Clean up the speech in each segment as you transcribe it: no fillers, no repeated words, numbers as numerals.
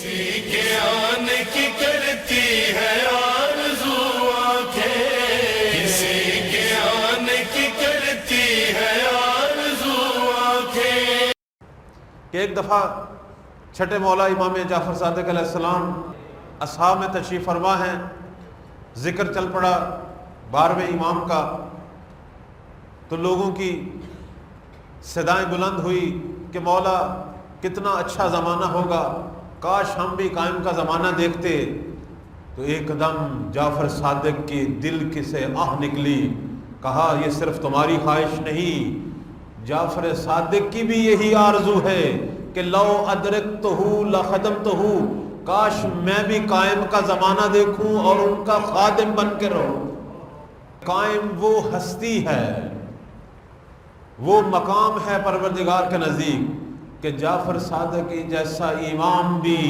کسی کے آنے کی کرتی ہے آرزو آنکھیں، کسی کے آنے کی کرتی ہے آرزو آنکھیں۔ کہ ایک دفعہ چھٹے مولا امام جعفر صادق علیہ السلام اصحاب میں تشریف فرما ہیں، ذکر چل پڑا 12ویں امام کا، تو لوگوں کی صدائیں بلند ہوئی کہ مولا کتنا اچھا زمانہ ہوگا، کاش ہم بھی قائم کا زمانہ دیکھتے۔ تو ایک دم جعفر صادق کی دل کی سے آہ نکلی، کہا یہ صرف تمہاری خواہش نہیں، جعفر صادق کی بھی یہی آرزو ہے کہ لو ادرکتہ لخدمتہ، کاش میں بھی قائم کا زمانہ دیکھوں اور ان کا خادم بن کے رہوں۔ قائم وہ ہستی ہے، وہ مقام ہے پروردگار کے نزدیک کہ جعفر صادق جیسا امام بھی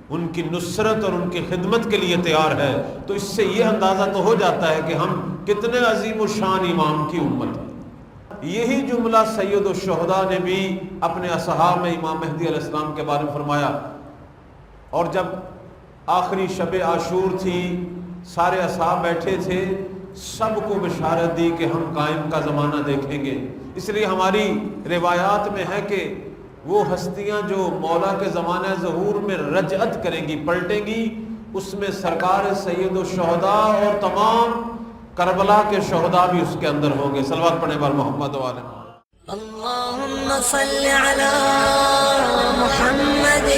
ان کی نصرت اور ان کی خدمت کے لیے تیار ہے۔ تو اس سے یہ اندازہ تو ہو جاتا ہے کہ ہم کتنے عظیم الشان امام کی امت ہیں۔ یہی جملہ سید الشہداء نے بھی اپنے اصحاب میں امام مہدی علیہ السلام کے بارے میں فرمایا، اور جب آخری شب عاشور تھی، سارے اصحاب بیٹھے تھے، سب کو بشارت دی کہ ہم قائم کا زمانہ دیکھیں گے۔ اس لیے ہماری روایات میں ہے کہ وہ ہستیاں جو مولا کے زمانہ ظہور میں رجعت کریں گی، پلٹیں گی، اس میں سرکار سید الشہداء اور تمام کربلا کے شہداء بھی اس کے اندر ہوں گے۔ صلوات پڑھنے پر محمد و آل محمد۔ اللہم صل علی محمد